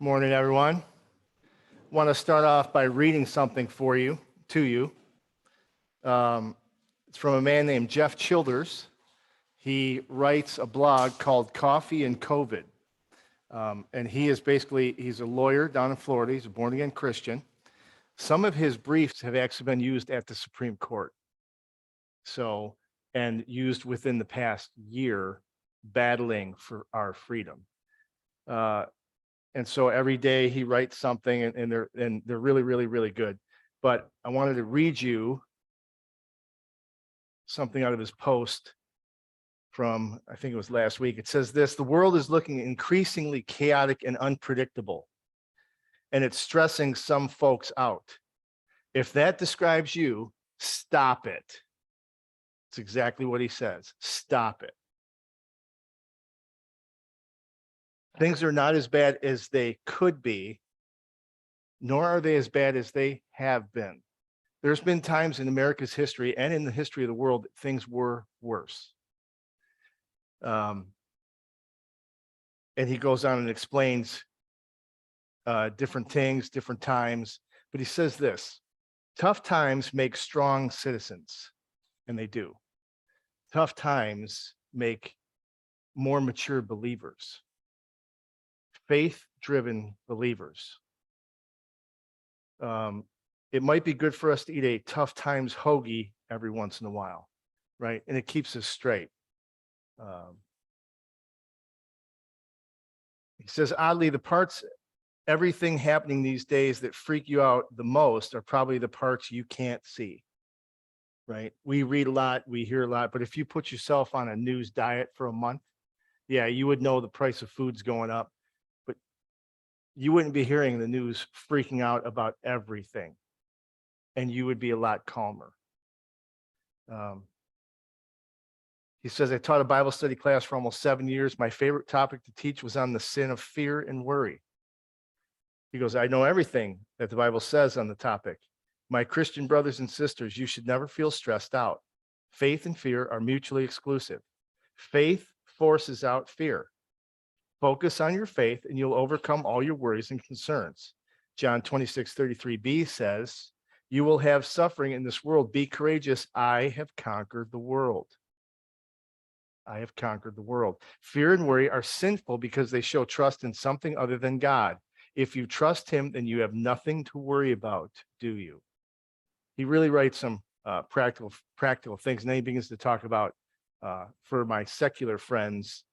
Morning, everyone. Want to start off by reading something to you. It's from a man named Jeff Childers. He writes a blog called Coffee and COVID. And he's a lawyer down in Florida. He's a born-again Christian. Some of his briefs have actually been used at the Supreme Court. And used within the past year, battling for our freedom. And so every day he writes something, and they're really, really, really good. But I wanted to read you something out of his post from, I think it was last week. It says this: the world is looking increasingly chaotic and unpredictable, and it's stressing some folks out. If that describes you, stop it. It's exactly what he says. Stop it. Things are not as bad as they could be, nor are they as bad as they have been. There's been times in America's history and in the history of the world that things were worse. And he goes on and explains different things, different times. But he says this: tough times make strong citizens, and they do. Tough times make more mature believers. Faith-driven believers. It might be good for us to eat a tough times hoagie every once in a while, right? And it keeps us straight. He says, oddly, everything happening these days that freak you out the most are probably the parts you can't see, right? We read a lot, we hear a lot, but if you put yourself on a news diet for a month, yeah, you would know the price of food's going up. You wouldn't be hearing the news freaking out about everything, and you would be a lot calmer. He says, I taught a Bible study class for almost 7 years. My favorite topic to teach was on the sin of fear and worry. He goes, I know everything that the Bible says on the topic. My Christian brothers and sisters, you should never feel stressed out. Faith and fear are mutually exclusive. Faith forces out fear. Focus on your faith and you'll overcome all your worries and concerns. John 26:33b says, you will have suffering in this world. Be courageous. I have conquered the world. I have conquered the world. Fear and worry are sinful because they show trust in something other than God. If you trust him, then you have nothing to worry about, do you? He really writes some practical things. And then he begins to talk about, for my secular friends,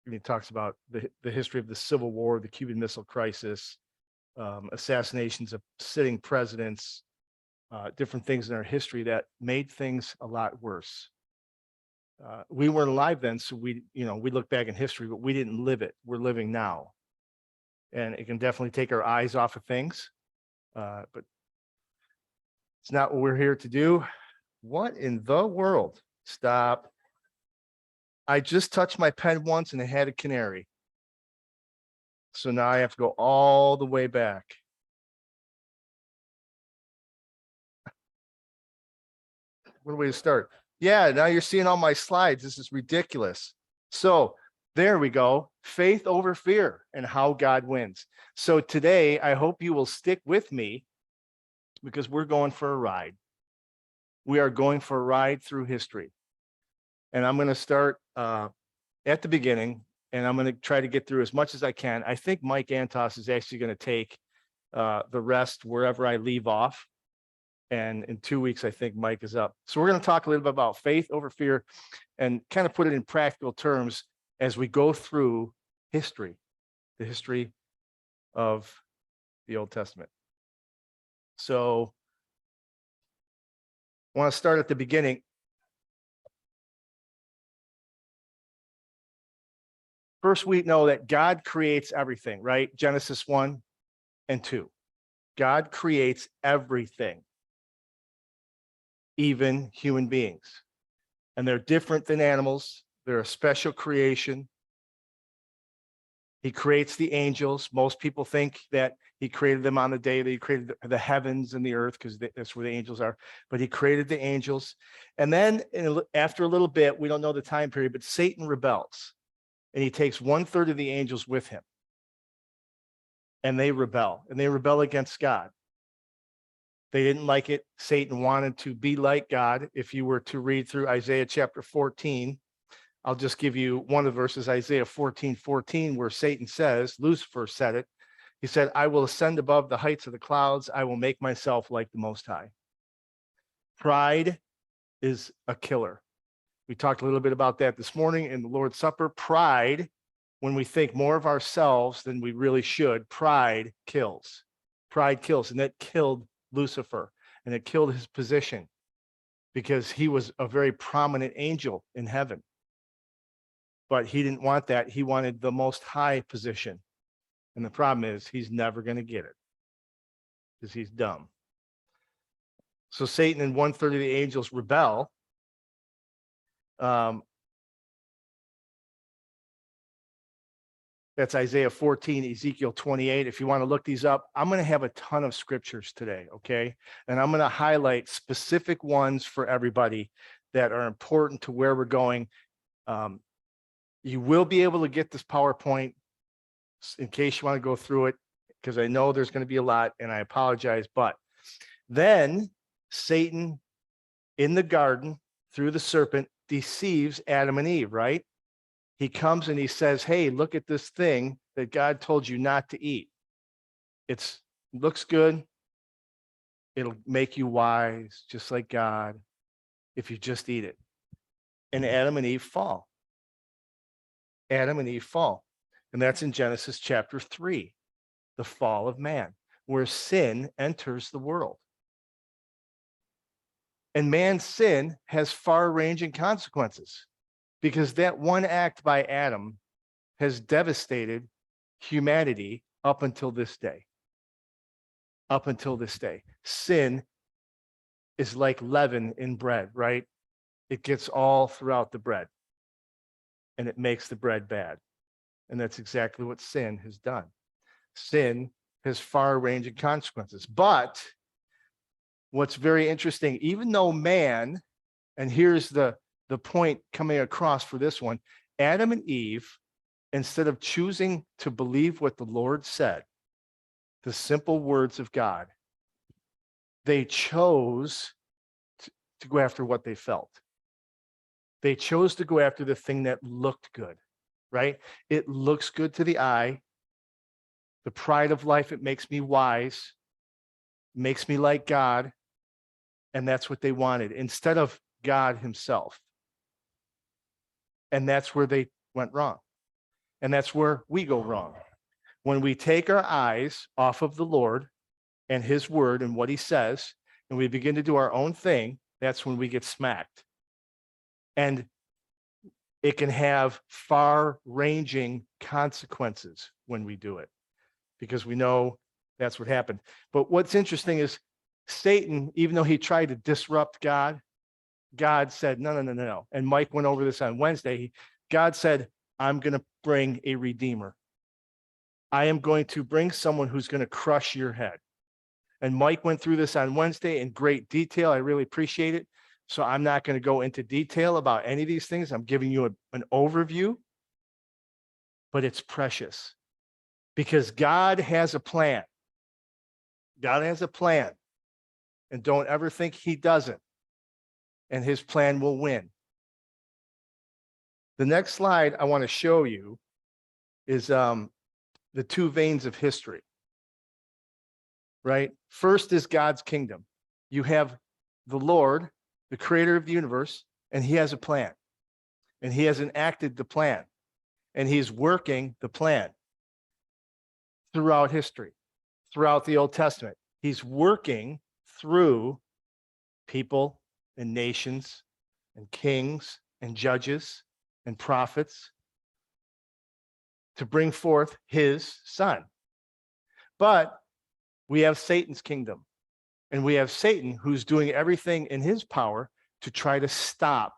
he talks about the history of the Civil War, the Cuban Missile Crisis, assassinations of sitting presidents, different things in our history that made things a lot worse. We weren't alive then, so we look back in history, but we didn't live it. We're living now. And it can definitely take our eyes off of things, but it's not what we're here to do. What in the world? Stop. I just touched my pen once and it had a canary. So now I have to go all the way back. What way to start? Yeah, now you're seeing all my slides. This is ridiculous. So there we go. Faith over fear and how God wins. So today, I hope you will stick with me because we're going for a ride. We are going for a ride through history. And I'm going to start at the beginning, and I'm going to try to get through as much as I can. I think Mike Antos is actually going to take the rest wherever I leave off. And in 2 weeks, I think Mike is up. So we're going to talk a little bit about faith over fear and kind of put it in practical terms as we go through history, the history of the Old Testament. So I want to start at the beginning. First, we know that God creates everything, right? Genesis 1 and 2. God creates everything, even human beings. And they're different than animals. They're a special creation. He creates the angels. Most people think that he created them on the day that he created the heavens and the earth, because that's where the angels are. But he created the angels. And then after a little bit, we don't know the time period, but Satan rebels. And he takes 1/3 of the angels with him. and they rebel against God. They didn't like it. Satan wanted to be like God. If you were to read through Isaiah chapter 14, I'll just give you one of the verses, Isaiah 14:14, where Satan says, Lucifer said it. He said, I will ascend above the heights of the clouds. I will make myself like the Most High. Pride is a killer. We talked a little bit about that this morning in the Lord's Supper. Pride, when we think more of ourselves than we really should, pride kills. Pride kills, and that killed Lucifer, and it killed his position because he was a very prominent angel in heaven. But he didn't want that. He wanted the most high position. And the problem is he's never going to get it because he's dumb. So Satan and 1/3 of the angels rebel. That's Isaiah 14, Ezekiel 28. If you want to look these up, I'm going to have a ton of scriptures today, okay? And I'm going to highlight specific ones for everybody that are important to where we're going. You will be able to get this PowerPoint in case you want to go through it, because I know there's going to be a lot, and I apologize. But then Satan in the garden through the serpent deceives Adam and Eve, right? He comes and he says, hey, look at this thing that God told you not to eat. It looks good. It'll make you wise, just like God, if you just eat it. And Adam and Eve fall. Adam and Eve fall. And that's in Genesis chapter 3, the fall of man, where sin enters the world. And man's sin has far-ranging consequences, because that one act by Adam has devastated humanity up until this day. Up until this day. Sin is like leaven in bread, right? It gets all throughout the bread, and it makes the bread bad. And that's exactly what sin has done. Sin has far-ranging consequences. But what's very interesting, even though man, and here's the point coming across for this one, Adam and Eve, instead of choosing to believe what the Lord said, the simple words of God, they chose to go after what they felt. They chose to go after the thing that looked good, right? It looks good to the eye. The pride of life, it makes me wise, makes me like God, and that's what they wanted instead of God himself. And that's where they went wrong. And that's where we go wrong. When we take our eyes off of the Lord and his word and what he says, and we begin to do our own thing, that's when we get smacked. And it can have far-ranging consequences when we do it, because we know that's what happened. But what's interesting is Satan, even though he tried to disrupt God, God said, no. And Mike went over this on Wednesday. God said, I'm going to bring a redeemer. I am going to bring someone who's going to crush your head. And Mike went through this on Wednesday in great detail. I really appreciate it. So I'm not going to go into detail about any of these things. I'm giving you an overview, but it's precious because God has a plan. God has a plan. And don't ever think he doesn't. And his plan will win. The next slide I want to show you is the two veins of history, right? First is God's kingdom. You have the Lord, the creator of the universe, and he has a plan. And he has enacted the plan. And he's working the plan throughout history, throughout the Old Testament. He's working through people and nations and kings and judges and prophets to bring forth his son. But we have Satan's kingdom, and we have Satan who's doing everything in his power to try to stop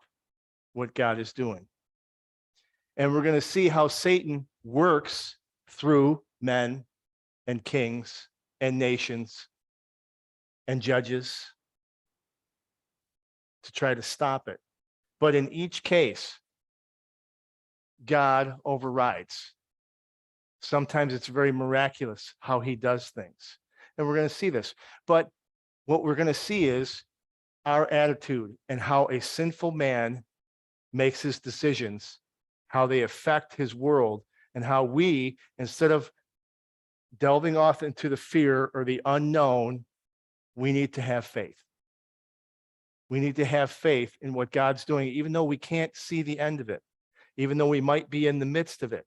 what God is doing. And we're going to see how Satan works through men and kings and nations and judges to try to stop it. But in each case, God overrides. Sometimes it's very miraculous how he does things. And we're going to see this. But what we're going to see is our attitude and how a sinful man makes his decisions, how they affect his world, and how we, instead of delving off into the fear or the unknown, we need to have faith. We need to have faith in what God's doing, even though we can't see the end of it, even though we might be in the midst of it.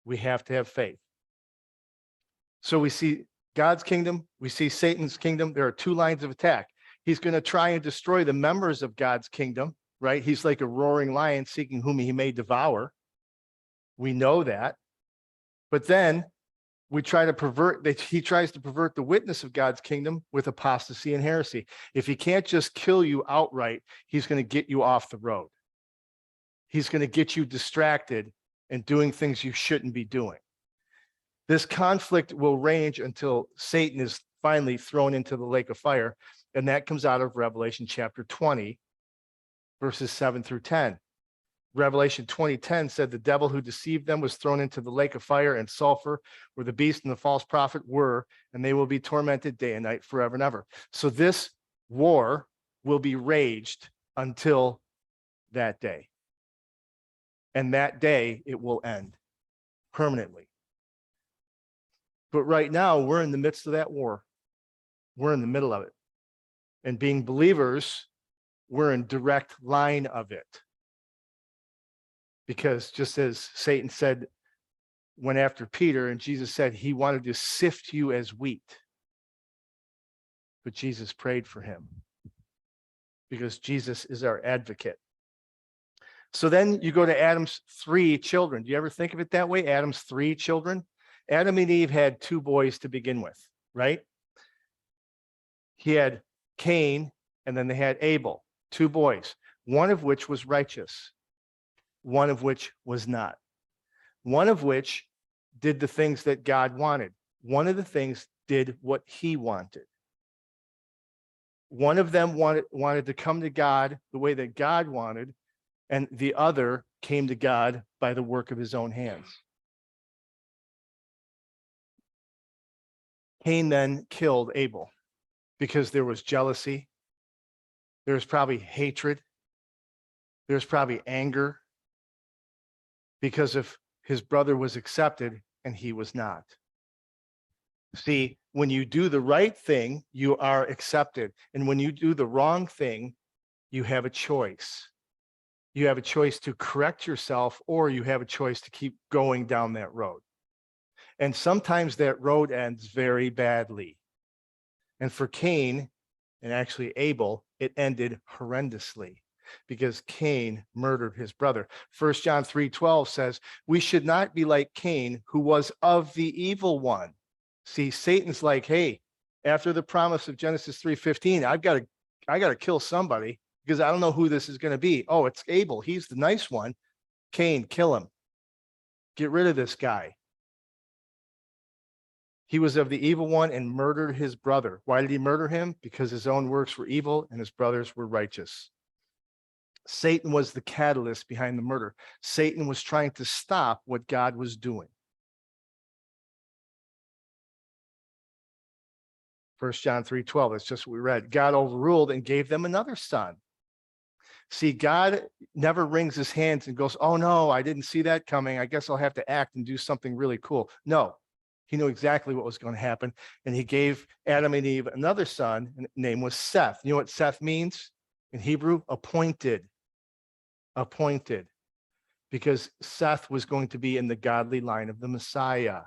We have to have faith. So we see God's kingdom, we see Satan's kingdom. There are two lines of attack. He's going to try and destroy the members of God's kingdom, right? He's like a roaring lion seeking whom he may devour. We know that. But then he tries to pervert the witness of God's kingdom with apostasy and heresy. If he can't just kill you outright, he's going to get you off the road. He's going to get you distracted and doing things you shouldn't be doing. This conflict will range until Satan is finally thrown into the lake of fire. And that comes out of Revelation chapter 20, verses 7 through 10. Revelation 20:10 said the devil who deceived them was thrown into the lake of fire and sulfur, where the beast and the false prophet were, and they will be tormented day and night forever and ever. So this war will be raged until that day. And that day it will end permanently. But right now we're in the midst of that war. We're in the middle of it. And being believers, we're in direct line of it. Because just as Satan said, went after Peter, and Jesus said he wanted to sift you as wheat. But Jesus prayed for him because Jesus is our advocate. So then you go to Adam's 3 children. Do you ever think of it that way? Adam's 3 children? Adam and Eve had 2 boys to begin with, right? He had Cain, and then they had Abel, 2 boys, one of which was righteous, one of which was not, one of which did the things that God wanted. One of the things did what he wanted. One of them wanted to come to God the way that God wanted, and the other came to God by the work of his own hands. Cain then killed Abel because there was jealousy. There's probably hatred. There's probably anger because of his brother was accepted and he was not. See, when you do the right thing, you are accepted. And when you do the wrong thing, you have a choice. You have a choice to correct yourself, or you have a choice to keep going down that road. And sometimes that road ends very badly. And for Cain, and actually Abel, it ended horrendously because Cain murdered his brother. 1 John 3:12 says, we should not be like Cain, who was of the evil one. See, Satan's like, hey, after the promise of Genesis 3:15, I got to kill somebody because I don't know who this is going to be. Oh, it's Abel. He's the nice one. Cain, kill him. Get rid of this guy. He was of the evil one and murdered his brother. Why did he murder him? Because his own works were evil and his brothers were righteous. Satan was the catalyst behind the murder. Satan was trying to stop what God was doing. 1 John 3:12, that's just what we read. God overruled and gave them another son. See, God never wrings his hands and goes, oh no, I didn't see that coming. I guess I'll have to act and do something really cool. No, he knew exactly what was going to happen. And he gave Adam and Eve another son, and his name was Seth. You know what Seth means in Hebrew? Appointed. Appointed. Because Seth was going to be in the godly line of the Messiah.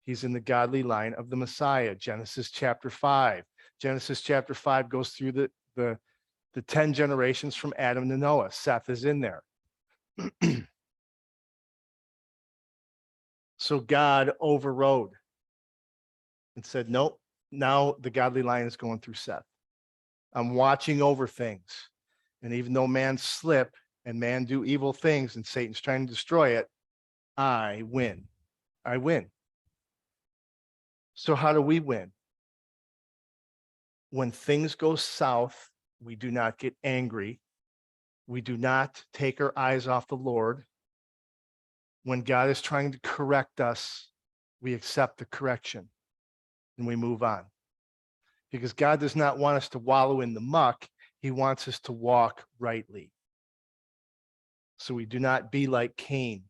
He's in the godly line of the Messiah. Genesis chapter 5. Genesis chapter 5 goes through the 10 generations from Adam to Noah. Seth is in there. So God overrode and said, nope, now the godly line is going through Seth. I'm watching over things. And even though man slip and man do evil things and Satan's trying to destroy it, I win. I win. So how do we win? When things go south, we do not get angry. We do not take our eyes off the Lord. When God is trying to correct us, we accept the correction and we move on. Because God does not want us to wallow in the muck. He wants us to walk rightly. So we do not be like Cain.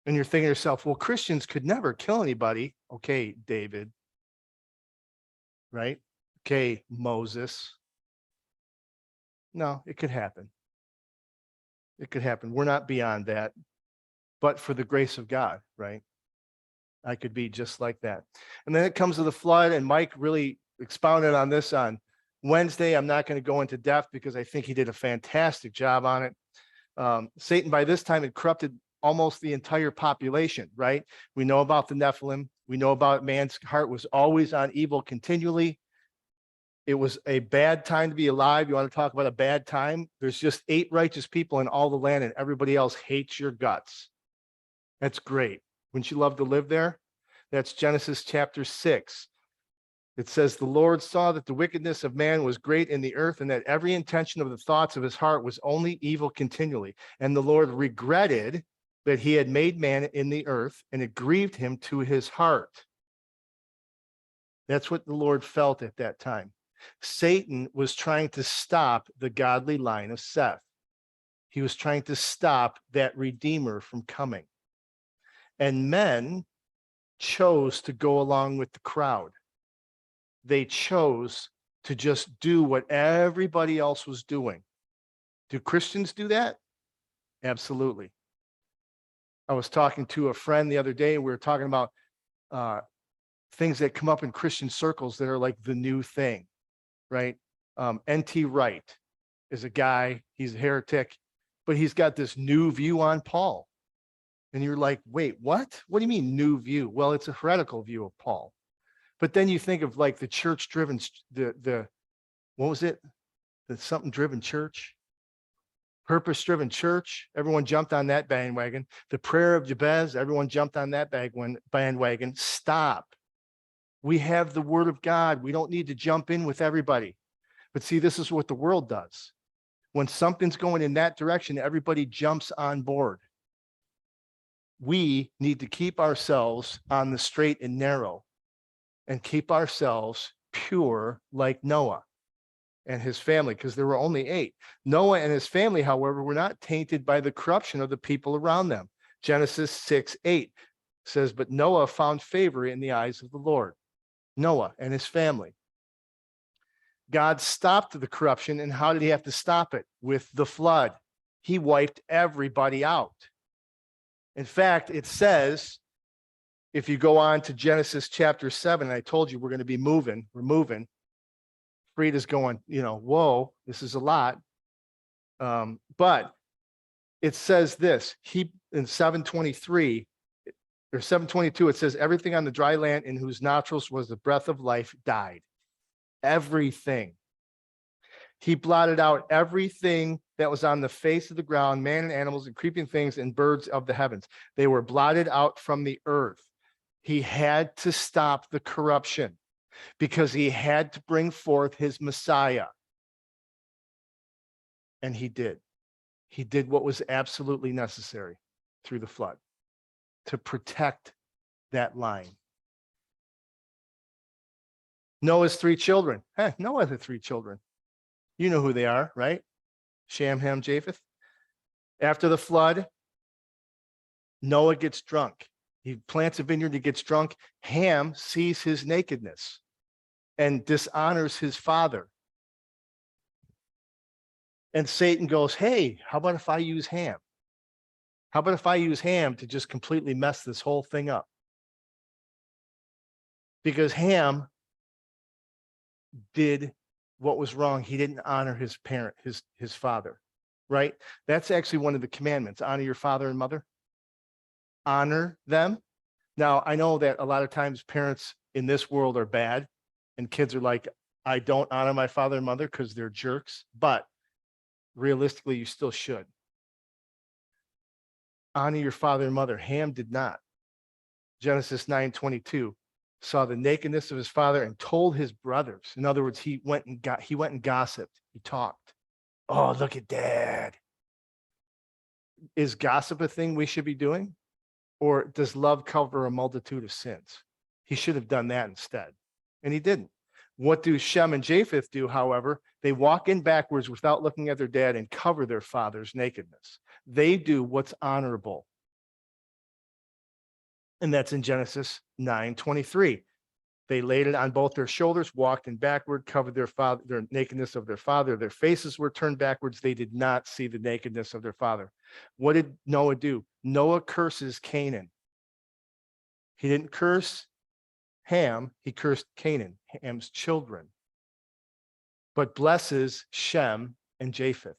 And you're thinking to yourself, well, Christians could never kill anybody. Okay, David. Right? Okay, Moses. No, it could happen. It could happen. We're not beyond that. But for the grace of God, right? I could be just like that. And then it comes to the flood, and Mike really expounded on this on Wednesday. I'm not going to go into depth because I think he did a fantastic job on it. Satan by this time had corrupted almost the entire population, right? We know about the Nephilim. We know about man's heart was always on evil continually. It was a bad time to be alive. You want to talk about a bad time? There's just 8 righteous people in all the land and everybody else hates your guts. That's great. Wouldn't you love to live there? That's Genesis chapter 6. It says, the Lord saw that the wickedness of man was great in the earth and that every intention of the thoughts of his heart was only evil continually. And the Lord regretted that he had made man in the earth, and it grieved him to his heart. That's what the Lord felt at that time. Satan was trying to stop the godly line of Seth. He was trying to stop that Redeemer from coming. And men chose to go along with the crowd. They chose to just do what everybody else was doing. Do Christians do that? Absolutely. I was talking to a friend the other day. We were talking about things that come up in Christian circles that are like the new thing, right? N.T. Wright is a guy, he's a heretic, but he's got this new view on Paul. And you're like, wait, what? What do you mean new view? Well, it's a heretical view of Paul. But then you think of like the church-driven, what was it? The something-driven church? Purpose-driven church. Everyone jumped on that bandwagon. The prayer of Jabez, everyone jumped on that bandwagon. Stop. We have the word of God. We don't need to jump in with everybody. But see, this is what the world does. When something's going in that direction, everybody jumps on board. We need to keep ourselves on the straight and narrow and keep ourselves pure like Noah and his family, because there were only 8. Noah and his family, however, were not tainted by the corruption of the people around them. Genesis 6:8 says, but Noah found favor in the eyes of the Lord. Noah and his family. God stopped the corruption, and how did he have to stop it? With the flood. He wiped everybody out. In fact, it says, if you go on to Genesis chapter 7, and I told you we're going to be moving, we're moving. Frida's going, whoa, this is a lot. But it says this, in 7:23 or 7:22, it says, everything on the dry land in whose nostrils was the breath of life died. Everything. He blotted out everything that was on the face of the ground, man and animals and creeping things and birds of the heavens. They were blotted out from the earth. He had to stop the corruption because he had to bring forth his Messiah. And he did. He did what was absolutely necessary through the flood to protect that line. Noah's 3 children. Noah had 3 children. You know who they are, right? Shem, Ham, Japheth. After the flood, Noah gets drunk. He plants a vineyard, he gets drunk. Ham sees his nakedness and dishonors his father. And Satan goes, hey, how about if I use Ham? How about if I use Ham to just completely mess this whole thing up? Because Ham did what was wrong. He didn't honor his parent, his father, right? That's actually one of the commandments. Honor your father and mother. Honor them. Now, I know that a lot of times parents in this world are bad and kids are like, I don't honor my father and mother because they're jerks, but realistically, you still should. Honor your father and mother. Ham did not. Genesis 9:22 saw the nakedness of his father and told his brothers. In other words, he went and gossiped. He talked. Oh, look at dad. is gossip a thing we should be doing? Or does love cover a multitude of sins? He should have done that instead. And he didn't. What do Shem and Japheth do, however? They walk in backwards without looking at their dad and cover their father's nakedness. They do what's honorable. And that's in Genesis 9:23. They laid it on both their shoulders, walked in backward, covered their nakedness of their father. Their faces were turned backwards. They did not see the nakedness of their father. What did Noah do? Noah curses Canaan. He didn't curse Ham, he cursed Canaan, Ham's children, but blesses Shem and Japheth.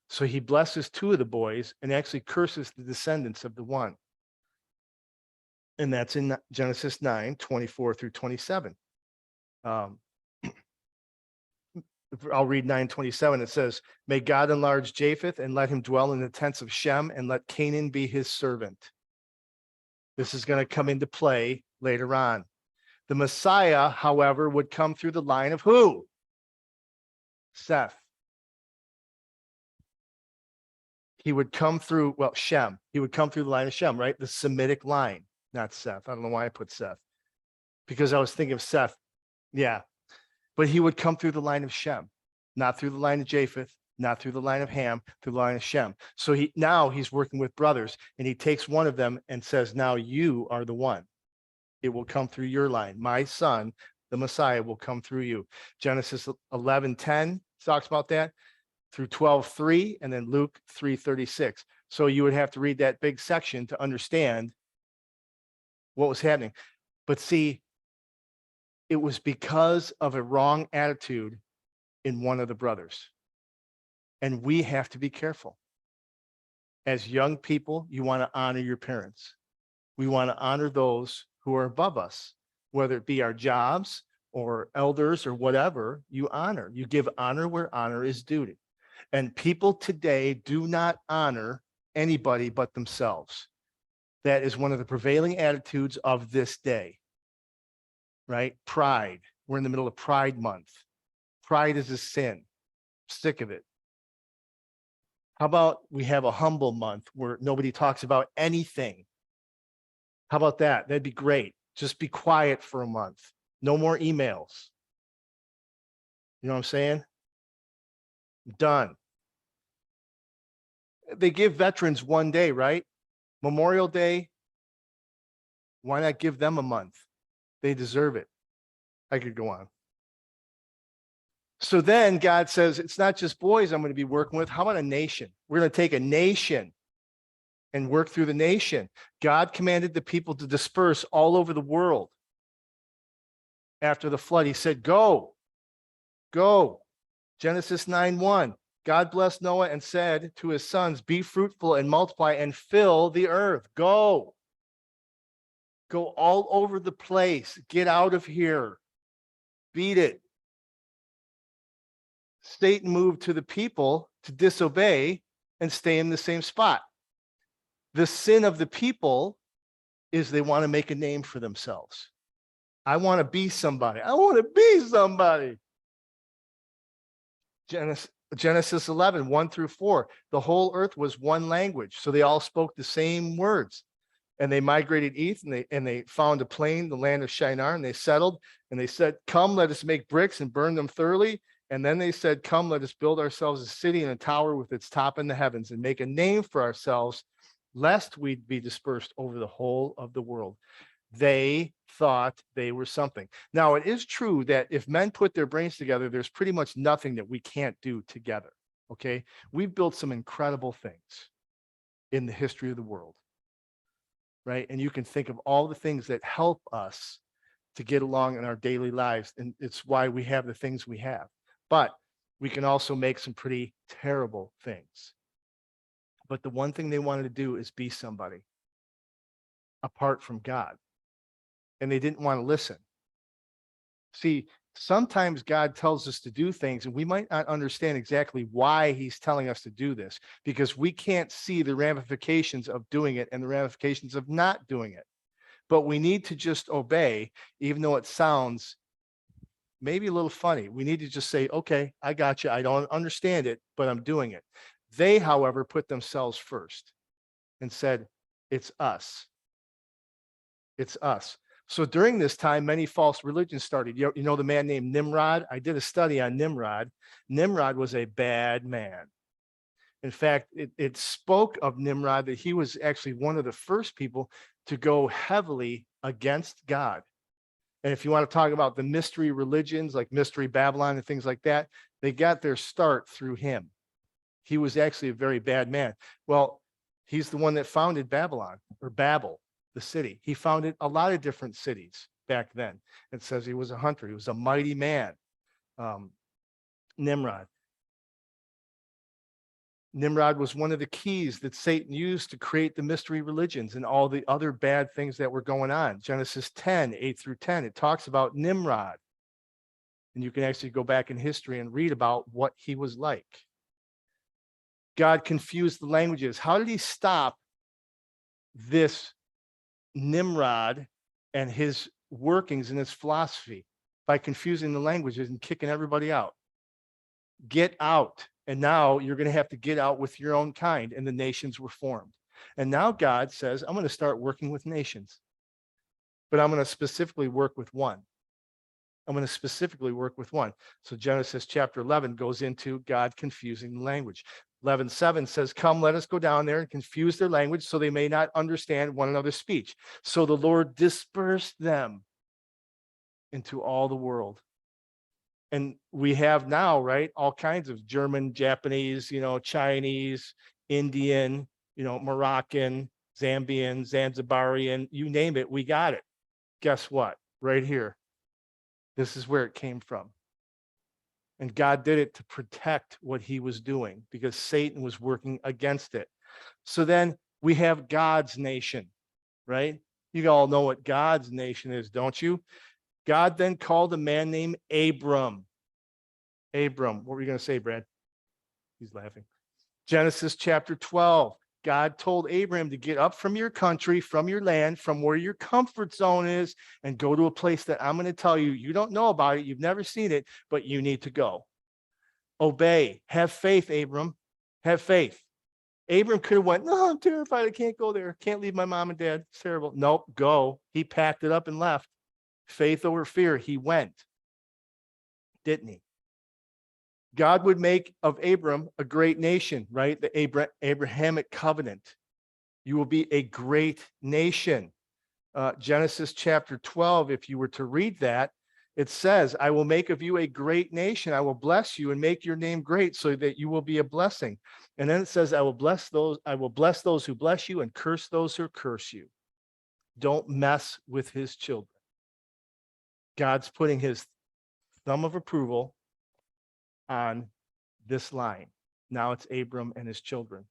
So he blesses two of the boys and actually curses the descendants of the one. And that's in Genesis 9:24-27. I'll read 9:27. It says, may God enlarge Japheth and let him dwell in the tents of Shem and let Canaan be his servant. This is going to come into play later on. The Messiah, however, would come through the line of who? Seth. He would come through, well, Shem. He would come through the line of Shem, right? The Semitic line, not Seth. I don't know why I put Seth, because I was thinking of Seth. Yeah. But he would come through the line of Shem, not through the line of Japheth, not through the line of Ham, through the line of Shem. So now he's working with brothers, and he takes one of them and says, now you are the one. It will come through your line. My son, the Messiah, will come through you. Genesis 11:10 talks about that through 12:3, and then Luke 3:36. So you would have to read that big section to understand what was happening. But see, it was because of a wrong attitude in one of the brothers. And we have to be careful. As young people, you want to honor your parents. We want to honor those who are above us, whether it be our jobs or elders or whatever. You honor. You give honor where honor is due. And people today do not honor anybody but themselves. That is one of the prevailing attitudes of this day, right? Pride. We're in the middle of Pride Month. Pride is a sin. Sick of it. How about we have a humble month where nobody talks about anything? How about that? That'd be great. Just be quiet for a month. No more emails. You know what I'm saying? Done. They give veterans one day, right? Memorial Day. Why not give them a month? They deserve it. I could go on. So then God says, it's not just boys I'm going to be working with. How about a nation? We're going to take a nation and work through the nation. God commanded the people to disperse all over the world. After the flood, he said, go. Genesis 9:1. God blessed Noah and said to his sons, be fruitful and multiply and fill the earth. Go all over the place. Get out of here. Beat it. Satan moved to the people to disobey and stay in the same spot. The sin of the people is they want to make a name for themselves. I want to be somebody. Genesis 11, 1-4. The whole earth was one language. So they all spoke the same words. And they migrated east, and they found a plain, the land of Shinar, and they settled. And they said, come, let us make bricks and burn them thoroughly. And then they said, come, let us build ourselves a city and a tower with its top in the heavens and make a name for ourselves, lest we'd be dispersed over the whole of the world. They thought they were something. Now, it is true that if men put their brains together, there's pretty much nothing that we can't do together, okay? We've built some incredible things in the history of the world, right? And you can think of all the things that help us to get along in our daily lives, and it's why we have the things we have. But we can also make some pretty terrible things. But the one thing they wanted to do is be somebody apart from God. And they didn't want to listen. See, sometimes God tells us to do things, and we might not understand exactly why he's telling us to do this, because we can't see the ramifications of doing it and the ramifications of not doing it. But we need to just obey, even though it sounds maybe a little funny. We need to just say, okay, I got you. I don't understand it, but I'm doing it. They, however, put themselves first. and said, it's us. It's us. So during this time, many false religions started. You know the man named Nimrod? I did a study on Nimrod. Nimrod was a bad man. In fact, it spoke of Nimrod that he was actually one of the first people to go heavily against God. And if you want to talk about the mystery religions like Mystery Babylon and things like that, they got their start through him. He was actually a very bad man. Well, he's the one that founded Babylon, or Babel, the city. He founded a lot of different cities back then. It says he was a hunter. He was a mighty man, Nimrod. Nimrod was one of the keys that Satan used to create the mystery religions and all the other bad things that were going on. Genesis 10, 8 through 10, it talks about Nimrod. And you can actually go back in history and read about what he was like. God confused the languages. How did he stop this Nimrod and his workings and his philosophy? By confusing the languages and kicking everybody out. Get out. And now you're going to have to get out with your own kind. And the nations were formed. And now God says, I'm going to start working with nations. But I'm going to specifically work with one. I'm going to specifically work with one. So Genesis chapter 11 goes into God confusing the language. 11:7 says, come, let us go down there and confuse their language so they may not understand one another's speech. So the Lord dispersed them into all the world. And we have now, right, all kinds of German, Japanese, Chinese, Indian, Moroccan, Zambian, Zanzibarian, you name it, we got it. Guess what? Right here. This is where it came from. And God did it to protect what he was doing because Satan was working against it. So then we have God's nation, right? You all know what God's nation is, don't you? God then called a man named Abram. Abram, what were you going to say, Brad? He's laughing. Genesis chapter 12. God told Abraham to get up from your country, from your land, from where your comfort zone is, and go to a place that I'm going to tell you. You don't know about it. You've never seen it, but you need to go. Obey. Have faith, Abram. Have faith. Abram could have went, no, I'm terrified. I can't go there. Can't leave my mom and dad. It's terrible. Nope, go. He packed it up and left. Faith over fear. He went. Didn't he? God would make of Abram a great nation, right? The Abrahamic covenant. You will be a great nation. Genesis chapter 12, if you were to read that, it says, I will make of you a great nation. I will bless you and make your name great so that you will be a blessing. And then it says, I will bless those who bless you and curse those who curse you. Don't mess with his children. God's putting his thumb of approval on this line. Now it's Abram and his children.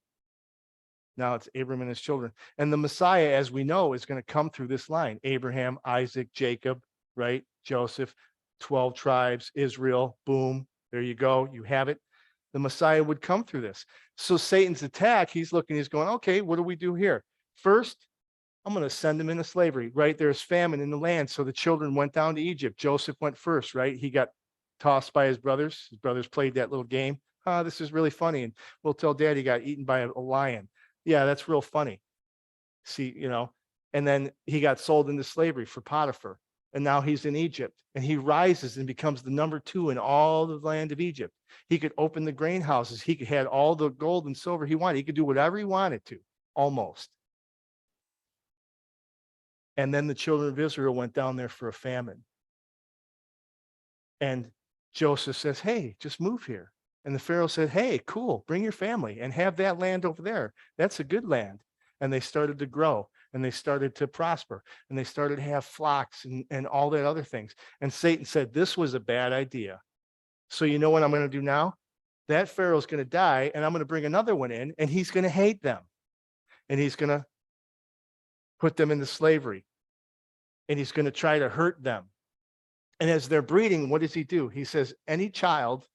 Now it's Abram and his children. And the Messiah, as we know, is going to come through this line. Abraham, Isaac, Jacob, right? Joseph, 12 tribes, Israel, boom, there you go. You have it. The Messiah would come through this. So Satan's attack, he's going, okay, what do we do here? First, I'm going to send them into slavery, right? There's famine in the land. So the children went down to Egypt. Joseph went first, right? He got tossed by his brothers. His brothers played that little game. This is really funny. And we'll tell dad he got eaten by a lion. Yeah, that's real funny. See, and then he got sold into slavery for Potiphar. And now he's in Egypt. And he rises and becomes the number 2 in all the land of Egypt. He could open the grain houses. He could have all the gold and silver he wanted. He could do whatever he wanted to, almost. And then the children of Israel went down there for a famine. And Joseph says, hey, just move here. And the Pharaoh said, hey, cool, bring your family and have that land over there. That's a good land. And they started to grow and they started to prosper and they started to have flocks and all that other things. And Satan said, this was a bad idea. So you know what I'm going to do now? That Pharaoh's going to die and I'm going to bring another one in and he's going to hate them. And he's going to put them into slavery. And he's going to try to hurt them. And as they're breeding, what does he do? He says, any child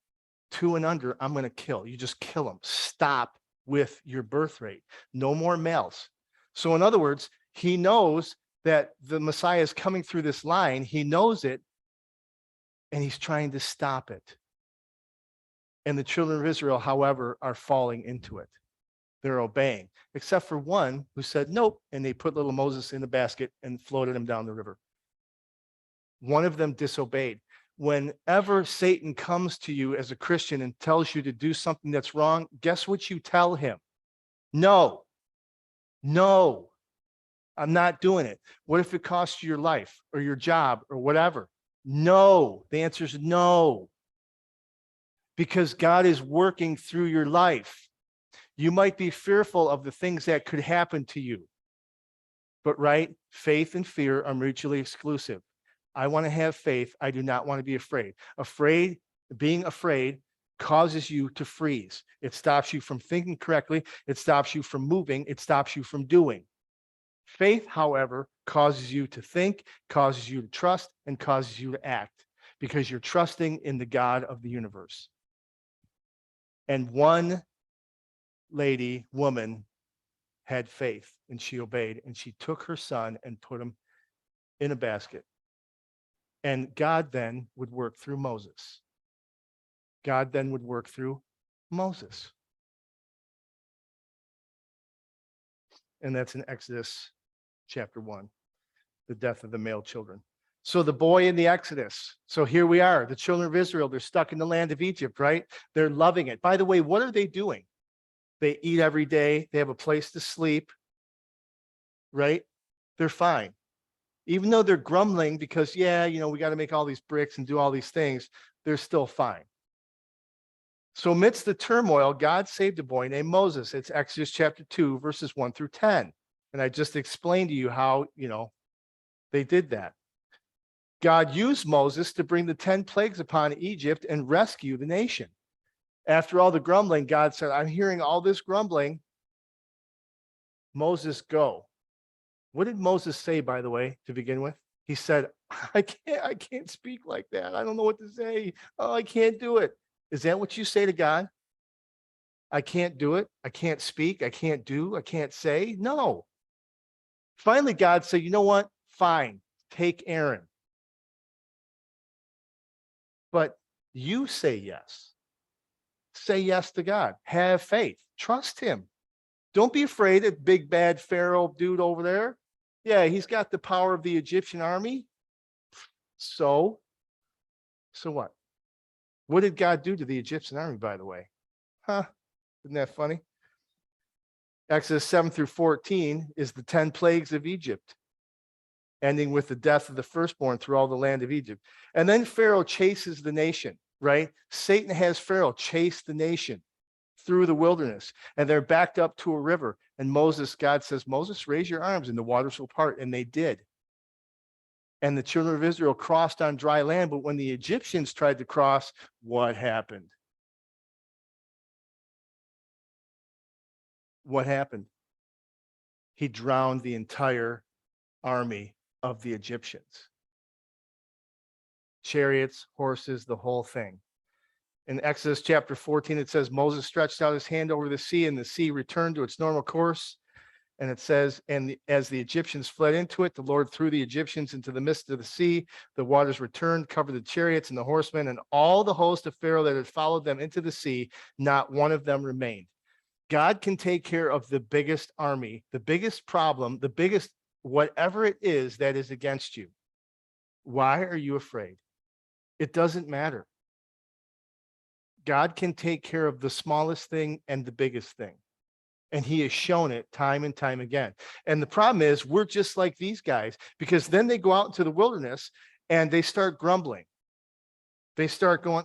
2 and under, I'm going to kill. You just kill them. Stop with your birth rate. No more males. So in other words, he knows that the Messiah is coming through this line. He knows it, and he's trying to stop it. And the children of Israel, however, are falling into it. They're obeying, except for one who said nope, and they put little Moses in the basket and floated him down the river. One of them disobeyed. Whenever Satan comes to you as a Christian and tells you to do something that's wrong, guess what you tell him? No, I'm not doing it. What if it costs you your life or your job or whatever? No, the answer is no, because God is working through your life. You might be fearful of the things that could happen to you, but right, faith and fear are mutually exclusive. I want to have faith. I do not want to be afraid. Being afraid causes you to freeze. It stops you from thinking correctly. It stops you from moving. It stops you from doing. Faith, however, causes you to think, causes you to trust, and causes you to act because you're trusting in the God of the universe. And one woman had faith and she obeyed, and she took her son and put him in a basket. And God then would work through Moses. God then would work through Moses. And that's in Exodus chapter 1, the death of the male children. So the boy in the Exodus. So here we are, the children of Israel, they're stuck in the land of Egypt, right? They're loving it. By the way, what are they doing? They eat every day. They have a place to sleep, right? They're fine. Even though they're grumbling because, we got to make all these bricks and do all these things, they're still fine. So amidst the turmoil, God saved a boy named Moses. It's Exodus chapter 2, verses 1 through 10. And I just explained to you how, they did that. God used Moses to bring the 10 plagues upon Egypt and rescue the nation. After all the grumbling, God said, I'm hearing all this grumbling. Moses, go. What did Moses say, by the way, to begin with? He said, I can't speak like that. I don't know what to say. Oh, I can't do it. Is that what you say to God? I can't do it. I can't speak. I can't do. I can't say. No. Finally, God said, you know what? Fine. Take Aaron. But you say yes. Say yes to God. Have faith. Trust him. Don't be afraid of big bad Pharaoh dude over there. Yeah, he's got the power of the Egyptian army. So what? What did God do to the Egyptian army, by the way? Isn't that funny? Exodus 7 through 14 is the 10 plagues of Egypt, ending with the death of the firstborn through all the land of Egypt. And then Pharaoh chases the nation, right? Satan has Pharaoh chase the nation through the wilderness, and they're backed up to a river. And God says, Moses, raise your arms and the waters will part. And they did. And the children of Israel crossed on dry land. But when the Egyptians tried to cross, what happened? What happened? He drowned the entire army of the Egyptians. Chariots, horses, the whole thing. In Exodus chapter 14, it says, Moses stretched out his hand over the sea, and the sea returned to its normal course. And it says, as the Egyptians fled into it, the Lord threw the Egyptians into the midst of the sea. The waters returned, covered the chariots and the horsemen, and all the host of Pharaoh that had followed them into the sea. Not one of them remained. God can take care of the biggest army, the biggest problem, the biggest whatever it is that is against you. Why are you afraid? It doesn't matter. God can take care of the smallest thing and the biggest thing. And he has shown it time and time again. And the problem is we're just like these guys, because then they go out into the wilderness and they start grumbling. They start going,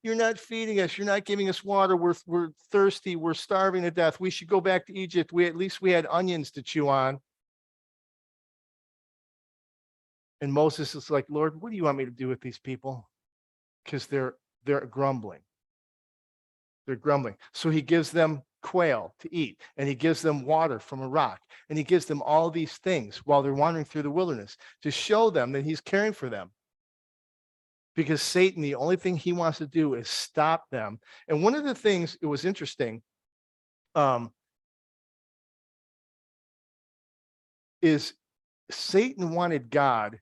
you're not feeding us. You're not giving us water. We're thirsty. We're starving to death. We should go back to Egypt. At least we had onions to chew on. And Moses is like, Lord, what do you want me to do with these people? Because they're grumbling. They're grumbling. So he gives them quail to eat, and he gives them water from a rock, and he gives them all these things while they're wandering through the wilderness to show them that he's caring for them. Because Satan, the only thing he wants to do is stop them. And one of the things, it was interesting, is Satan wanted God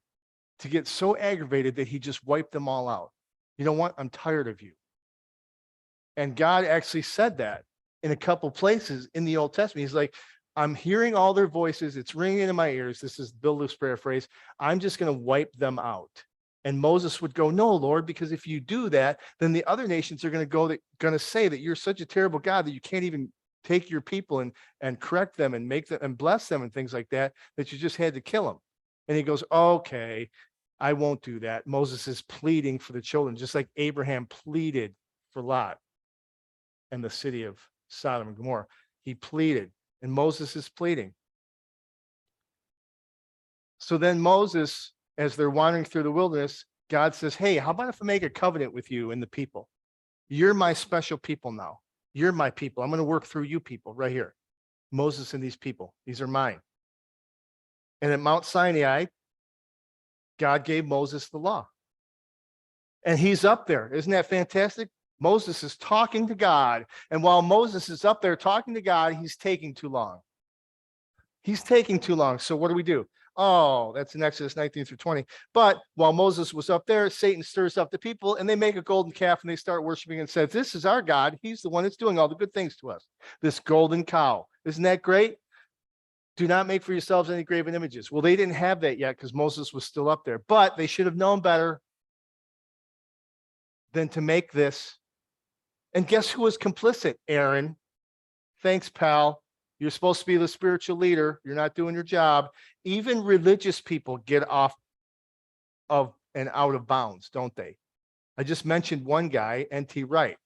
to get so aggravated that he just wiped them all out. You know what? I'm tired of you. And God actually said that. in a couple places in the Old Testament. He's like, I'm hearing all their voices. It's ringing in my ears. This is Bill Luke's paraphrase. I'm just going to wipe them out. And Moses would go, no, Lord, because if you do that, then the other nations are going to say that you're such a terrible God that you can't even take your people and correct them and make them and bless them and things like that, that you just had to kill them. And he goes, okay, I won't do that. Moses is pleading for the children, just like Abraham pleaded for Lot and the city of Sodom and Gomorrah. He pleaded, and Moses is pleading. So then Moses, as they're wandering through the wilderness, God says, hey, how about if I make a covenant with you and the people? You're my special people now. You're my people. I'm going to work through you people right here. Moses and these people. These are mine. And at Mount Sinai, God gave Moses the law. And he's up there. Isn't that fantastic? Moses is talking to God. And while Moses is up there talking to God, he's taking too long. He's taking too long. So what do? Oh, that's in Exodus 19 through 20. But while Moses was up there, Satan stirs up the people and they make a golden calf and they start worshiping and says, this is our God. He's the one that's doing all the good things to us. This golden cow. Isn't that great? Do not make for yourselves any graven images. Well, they didn't have that yet because Moses was still up there, but they should have known better than to make this. And guess who was complicit? Aaron. Thanks, pal. You're supposed to be the spiritual leader. You're not doing your job. Even religious people get off of and out of bounds, don't they? I just mentioned one guy, N.T. Wright.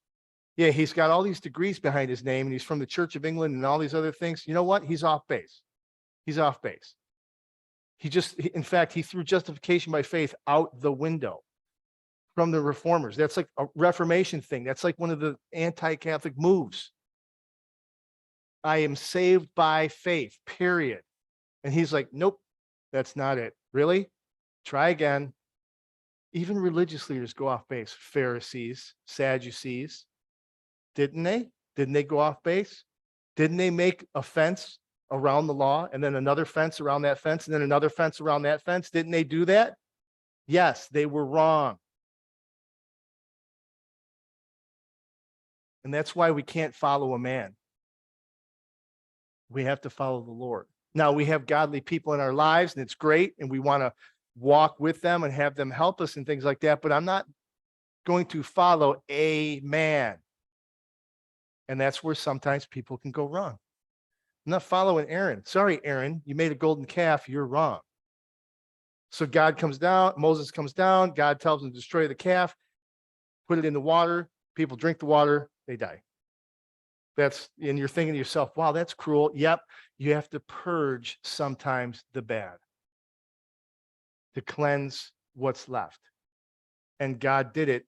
Yeah, he's got all these degrees behind his name, and he's from the Church of England and all these other things. You know what? He's off base. He's off base. In fact, he threw justification by faith out the window from the reformers. That's like a Reformation thing. That's like one of the anti-Catholic moves. I am saved by faith, period. And he's like, nope, that's not it. Really? Try again. Even religious leaders go off base. Pharisees, Sadducees, didn't they? Didn't they go off base? Didn't they make a fence around the law and then another fence around that fence and then another fence around that fence? Didn't they do that? Yes, they were wrong. And that's why we can't follow a man. We have to follow the Lord. Now, we have godly people in our lives, and it's great, and we want to walk with them and have them help us and things like that, but I'm not going to follow a man. And that's where sometimes people can go wrong. I'm not following Aaron. Sorry, Aaron, you made a golden calf. You're wrong. So God comes down, Moses comes down, God tells him to destroy the calf, put it in the water, people drink the water, they die. And you're thinking to yourself, wow, that's cruel. Yep, you have to purge sometimes the bad to cleanse what's left. And God did it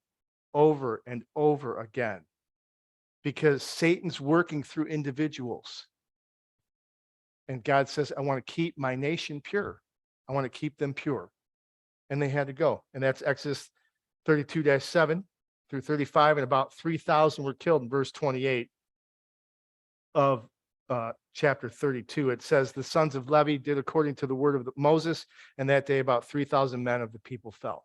over and over again because Satan's working through individuals. And God says, I want to keep my nation pure. I want to keep them pure. And they had to go. And that's Exodus 32-7 through 35. And about 3,000 were killed in verse 28 of chapter 32. It says, the sons of Levi did according to the word of Moses. And that day, about 3,000 men of the people fell.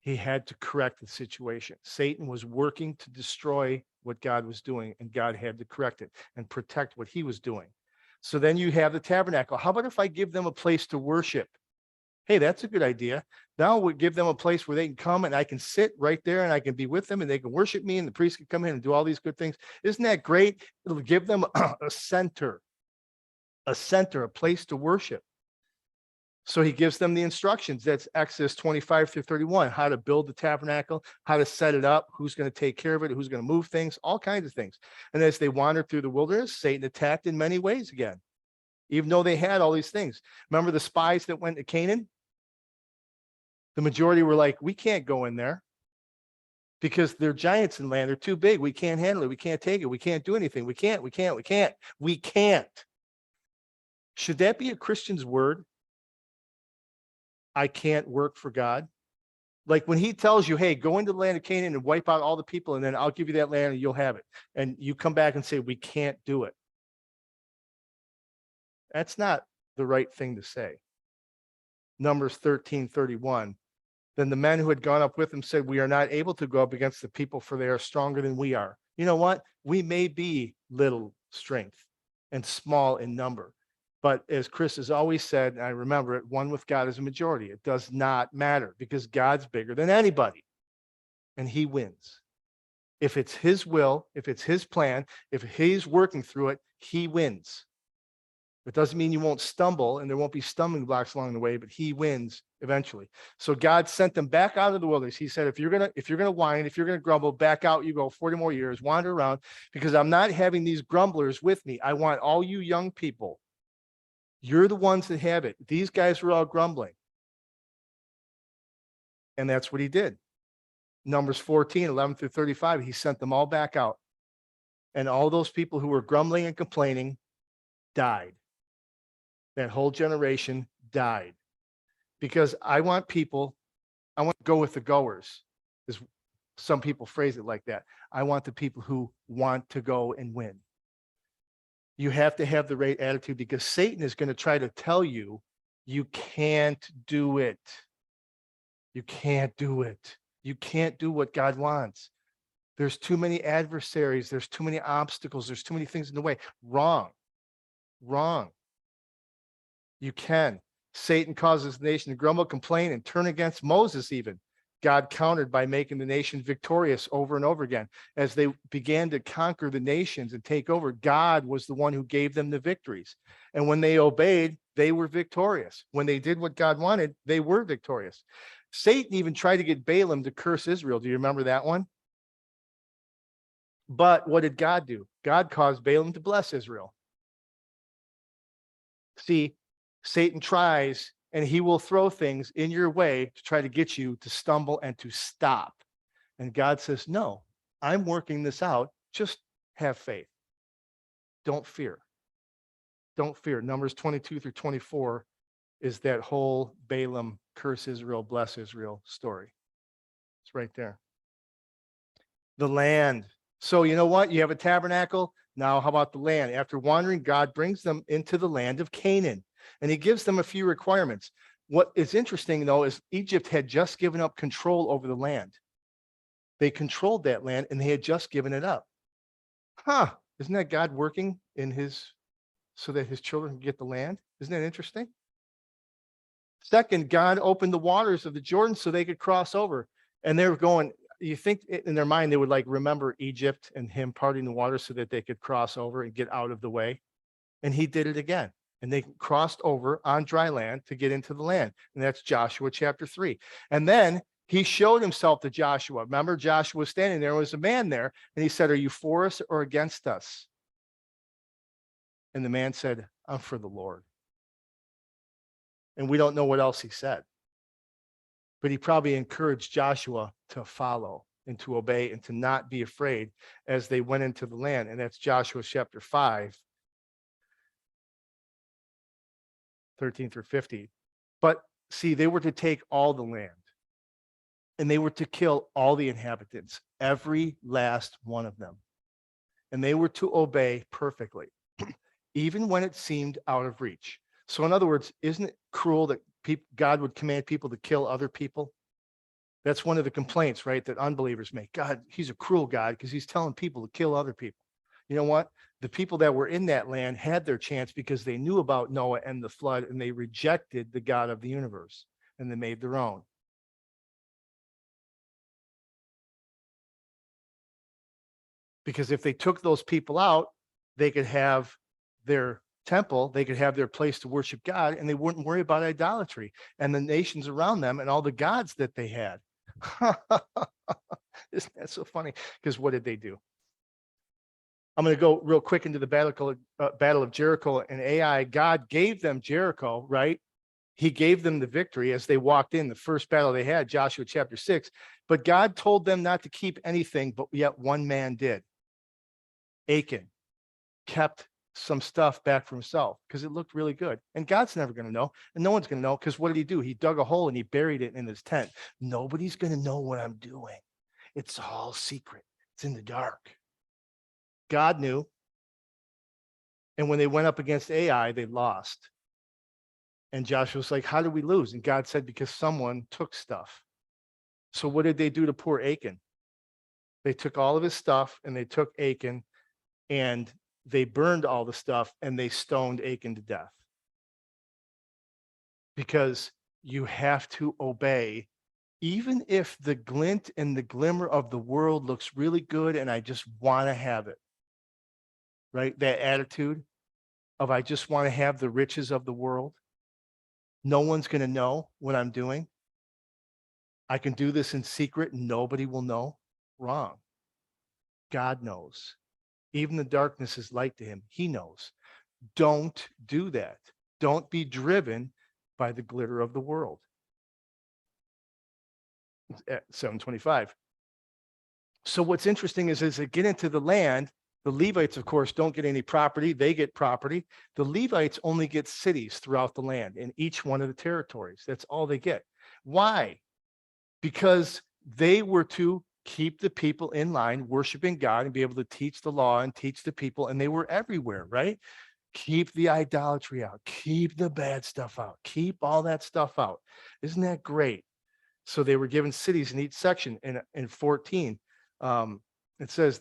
He had to correct the situation. Satan was working to destroy what God was doing, and God had to correct it and protect what he was doing. So then you have the tabernacle. How about if I give them a place to worship? Hey, that's a good idea. Now we give them a place where they can come and I can sit right there and I can be with them and they can worship me and the priest can come in and do all these good things. Isn't that great? It'll give them a center, a place to worship. So he gives them the instructions. That's Exodus 25-31, how to build the tabernacle, how to set it up, who's going to take care of it, who's going to move things, all kinds of things. And as they wandered through the wilderness, Satan attacked in many ways again, even though they had all these things. Remember the spies that went to Canaan? The majority were like, we can't go in there because they're giants in land. They're too big. We can't handle it. We can't take it. We can't do anything. We can't. Should that be a Christian's word? I can't work for God. Like when he tells you, hey, go into the land of Canaan and wipe out all the people, and then I'll give you that land and you'll have it. And you come back and say, we can't do it. That's not the right thing to say. Numbers 13:31. Then the men who had gone up with him said, we are not able to go up against the people, for they are stronger than we are. You know what? We may be little strength and small in number. But as Chris has always said, and I remember it, one with God is a majority. It does not matter because God's bigger than anybody and he wins. If it's his will, if it's his plan, if he's working through it, he wins. It doesn't mean you won't stumble and there won't be stumbling blocks along the way, but he wins eventually. So God sent them back out of the wilderness. He said, if you're gonna whine, if you're gonna grumble, back out, you go 40 more years, wander around, because I'm not having these grumblers with me. I want all you young people. You're the ones that have it. These guys were all grumbling. And that's what he did. Numbers 14, 11 through 35, he sent them all back out. And all those people who were grumbling and complaining died. That whole generation died. Because I want to go with the goers, as some people phrase it like that. I want the people who want to go and win. You have to have the right attitude because Satan is going to try to tell you, you can't do it. You can't do it. You can't do what God wants. There's too many adversaries. There's too many obstacles. There's too many things in the way. Wrong. You can. Satan causes the nation to grumble, complain, and turn against Moses even. God countered by making the nation victorious over and over again. As they began to conquer the nations and take over, God was the one who gave them the victories. And when they obeyed, they were victorious. When they did what God wanted, they were victorious. Satan even tried to get Balaam to curse Israel. Do you remember that one? But what did God do? God caused Balaam to bless Israel. See, Satan tries, and he will throw things in your way to try to get you to stumble and to stop. And God says, no, I'm working this out. Just have faith. Don't fear. Don't fear. Numbers 22 through 24 is that whole Balaam curse Israel, bless Israel story. It's right there. The land. So you know what? You have a tabernacle. Now, how about the land? After wandering, God brings them into the land of Canaan, and he gives them a few requirements. What is interesting, though, is Egypt had just given up control over the land. They controlled that land, and they had just given it up. Isn't that God working so that his children can get the land? Isn't that interesting? Second, God opened the waters of the Jordan so they could cross over. And they were going, you think in their mind, they would remember Egypt and him parting the water so that they could cross over and get out of the way. And he did it again. And they crossed over on dry land to get into the land. And that's Joshua chapter 3. And then he showed himself to Joshua. Remember, Joshua was standing there, was a man there, and he said, are you for us or against us? And the man said, I'm for the Lord. And we don't know what else he said. But he probably encouraged Joshua to follow and to obey and to not be afraid as they went into the land. And that's Joshua chapter 5, 13 through 50. But see, they were to take all the land. And they were to kill all the inhabitants, every last one of them. And they were to obey perfectly, even when it seemed out of reach. So in other words, isn't it cruel that God would command people to kill other people? That's one of the complaints, right, that unbelievers make. God, he's a cruel God because he's telling people to kill other people. You know what? The people that were in that land had their chance because they knew about Noah and the flood, and they rejected the God of the universe, and they made their own. Because if they took those people out, they could have their temple, they could have their place to worship God, and they wouldn't worry about idolatry and the nations around them and all the gods that they had. Isn't that so funny? Because what did they do? I'm going to go real quick into the battle of Jericho and Ai. God gave them Jericho, right? He gave them the victory as they walked in. The first battle they had, Joshua chapter 6. But God told them not to keep anything, but yet one man did. Achan kept some stuff back for himself because it looked really good. And God's never going to know. And no one's going to know because what did he do? He dug a hole and he buried it in his tent. Nobody's going to know what I'm doing. It's all secret. It's in the dark. God knew. And when they went up against Ai, they lost. And Joshua was like, how did we lose? And God said, because someone took stuff. So what did they do to poor Achan? They took all of his stuff and they took Achan and they burned all the stuff and they stoned Achan to death. Because you have to obey, even if the glint and the glimmer of the world looks really good and I just want to have it, right? That attitude of I just want to have the riches of the world. No one's going to know what I'm doing. I can do this in secret and nobody will know. Wrong. God knows. Even the darkness is light to him. He knows. Don't do that. Don't be driven by the glitter of the world. At 725. So what's interesting is as they get into the land, the Levites, of course, don't get any property. They get property. The Levites only get cities throughout the land in each one of the territories. That's all they get. Why? Because they were to keep the people in line, worshiping God and be able to teach the law and teach the people. And they were everywhere, right? Keep the idolatry out. Keep the bad stuff out. Keep all that stuff out. Isn't that great? So they were given cities in each section. In 14, it says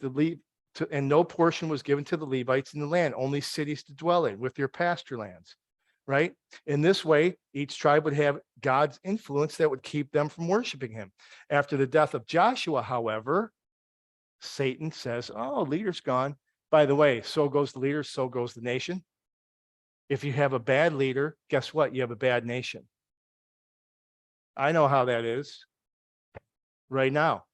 and no portion was given to the Levites in the land, only cities to dwell in with their pasture lands, right? In this way, each tribe would have God's influence that would keep them from worshiping him. After the death of Joshua, however, Satan says, oh, leader's gone. By the way, so goes the leader, so goes the nation. If you have a bad leader, guess what? You have a bad nation. I know how that is right now.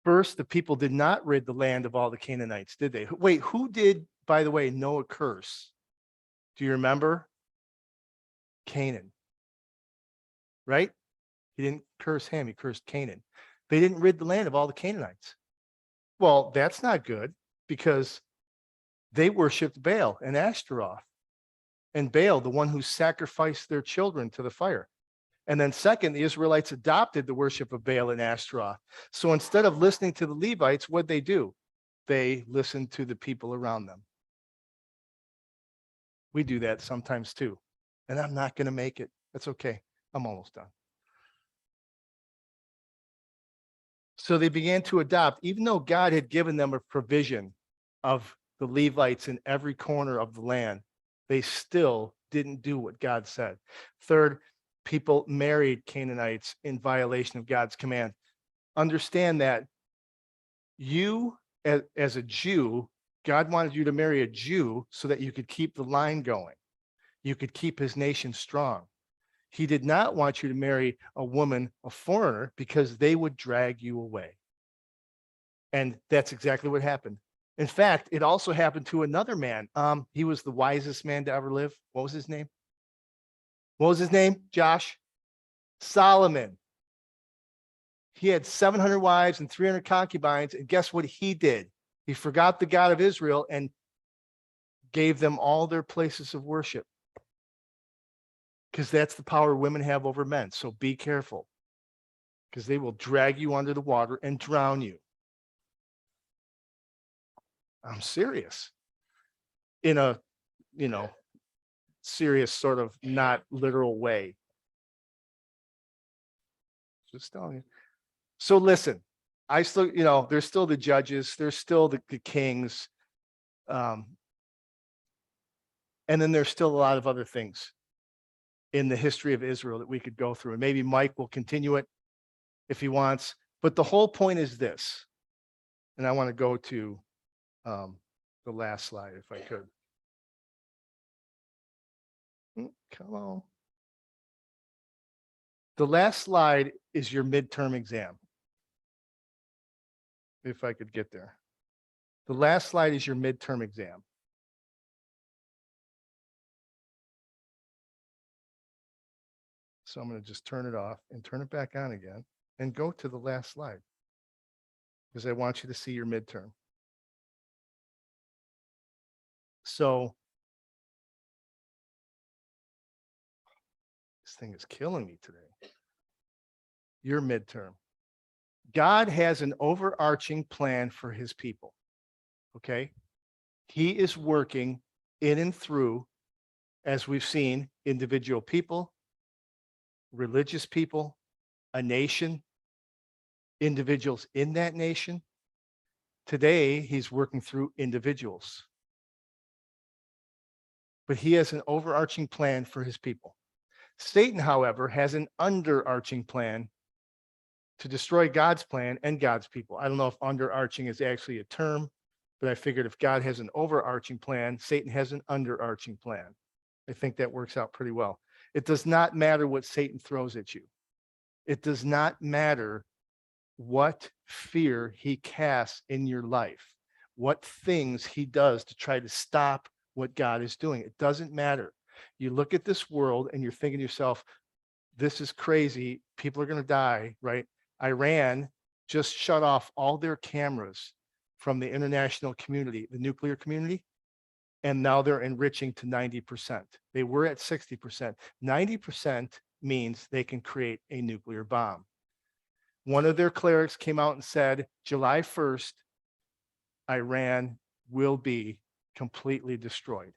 First, the people did not rid the land of all the Canaanites, did they? Wait, who did, by the way, Noah curse? Do you remember? Canaan, right? He didn't curse Ham, he cursed Canaan. They didn't rid the land of all the Canaanites. Well, that's not good because they worshiped Baal and Ashtaroth. And Baal, the one who sacrificed their children to the fire. And then second, the Israelites adopted the worship of Baal and Ashtaroth. So instead of listening to the Levites, what'd they do? They listened to the people around them. We do that sometimes too. And I'm not going to make it. That's okay. I'm almost done. So they began to adopt, even though God had given them a provision of the Levites in every corner of the land, they still didn't do what God said. Third, people married Canaanites in violation of God's command. Understand that you, as a Jew, God wanted you to marry a Jew so that you could keep the line going. You could keep his nation strong. He did not want you to marry a woman, a foreigner, because they would drag you away. And that's exactly what happened. In fact, it also happened to another man. He was the wisest man to ever live. What was his name? What was his name, Josh? Solomon. He had 700 wives and 300 concubines. And guess what he did? He forgot the God of Israel and gave them all their places of worship. Because that's the power women have over men. So be careful. Because they will drag you under the water and drown you. I'm serious. In a, serious sort of not literal way. Just telling you. So listen, I still, there's still the judges, there's still the kings. And then there's still a lot of other things in the history of Israel that we could go through. And maybe Mike will continue it if he wants. But the whole point is this. And I want to go to the last slide, if I could. Come on. The last slide is your midterm exam. If I could get there. The last slide is your midterm exam. So I'm going to just turn it off and turn it back on again and go to the last slide because I want you to see your midterm. So this thing is killing me today. Your midterm. God has an overarching plan for his people. Okay? He is working in and through, as we've seen, individual people, religious people, a nation, individuals in that nation, Today, he's working through individuals. But he has an overarching plan for his people. Satan, however, has an underarching plan to destroy God's plan and God's people. I don't know if underarching is actually a term, but I figured if God has an overarching plan, Satan has an underarching plan. I think that works out pretty well. It does not matter what Satan throws at you. It does not matter what fear he casts in your life, what things he does to try to stop what God is doing. It doesn't matter. You look at this world and you're thinking to yourself, this is crazy. People are going to die, right? Iran just shut off all their cameras from the international community, the nuclear community, and now they're enriching to 90%. They were at 60%. 90% means they can create a nuclear bomb. One of their clerics came out and said, July 1st, Iran will be completely destroyed.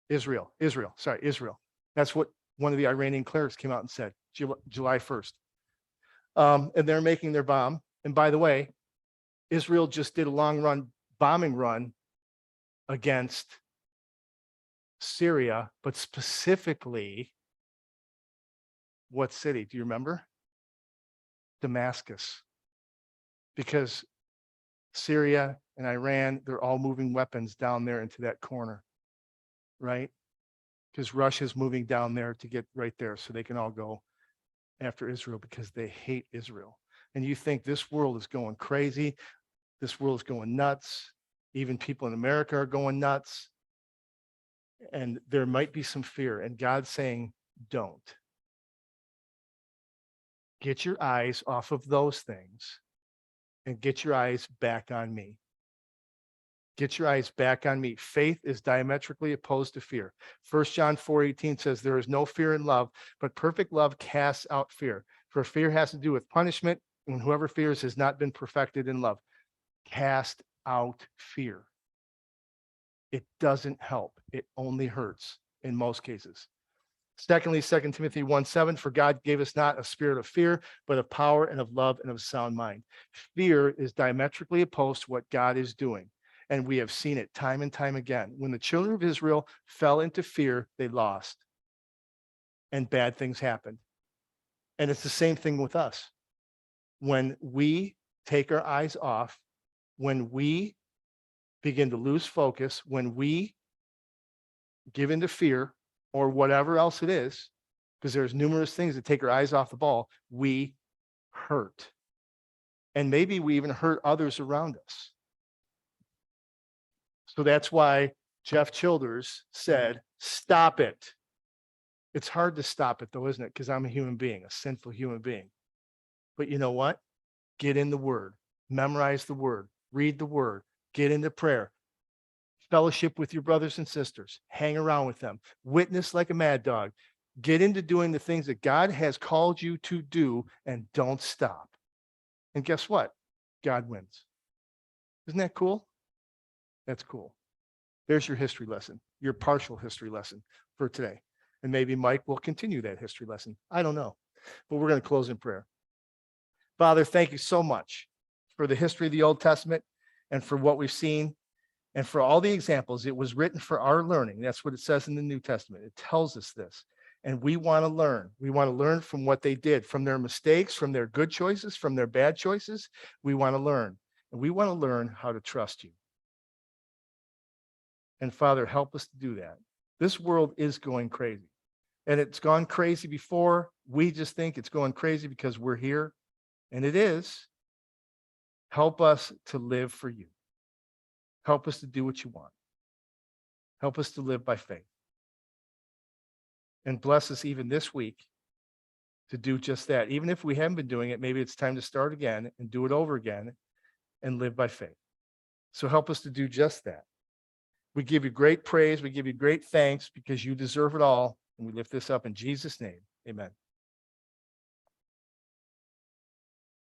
Israel. That's what one of the Iranian clerics came out and said, July 1st. And they're making their bomb. And by the way, Israel just did a long bombing run against Syria, but specifically, what city? Do you remember? Damascus. Because Syria and Iran, they're all moving weapons down there into that corner, right? Because Russia's moving down there to get right there so they can all go after Israel because they hate Israel. And you think this world is going crazy. This world is going nuts. Even people in America are going nuts. And there might be some fear. And God's saying, don't. Get your eyes off of those things and get your eyes back on me. Get your eyes back on me. Faith is diametrically opposed to fear. 1 John 4:18 says, there is no fear in love, but perfect love casts out fear. For fear has to do with punishment, and whoever fears has not been perfected in love. Cast out fear. It doesn't help. It only hurts in most cases. Secondly, 2 Timothy 1:7, for God gave us not a spirit of fear, but of power and of love and of sound mind. Fear is diametrically opposed to what God is doing. And we have seen it time and time again. When the children of Israel fell into fear, they lost. And bad things happened. And it's the same thing with us. When we take our eyes off, when we begin to lose focus, when we give into fear or whatever else it is, because there's numerous things that take our eyes off the ball, we hurt. And maybe we even hurt others around us. So that's why Jeff Childers said, stop it. It's hard to stop it though, isn't it? Because I'm a human being, a sinful human being. But you know what? Get in the word, memorize the word, read the word, get into prayer, fellowship with your brothers and sisters, hang around with them, witness like a mad dog, get into doing the things that God has called you to do and don't stop. And guess what? God wins. Isn't that cool? That's cool. There's your history lesson, your partial history lesson for today. And maybe Mike will continue that history lesson. I don't know, but we're going to close in prayer. Father, thank you so much for the history of the Old Testament and for what we've seen and for all the examples. It was written for our learning. That's what it says in the New Testament. It tells us this. And we want to learn. We want to learn from what they did, from their mistakes, from their good choices, from their bad choices. We want to learn. And we want to learn how to trust you. And Father, help us to do that. This world is going crazy. And it's gone crazy before. We just think it's going crazy because we're here. And it is. Help us to live for you. Help us to do what you want. Help us to live by faith. And bless us even this week to do just that. Even if we haven't been doing it, maybe it's time to start again and do it over again and live by faith. So help us to do just that. We give you great praise. We give you great thanks because you deserve it all. And we lift this up in Jesus' name. Amen.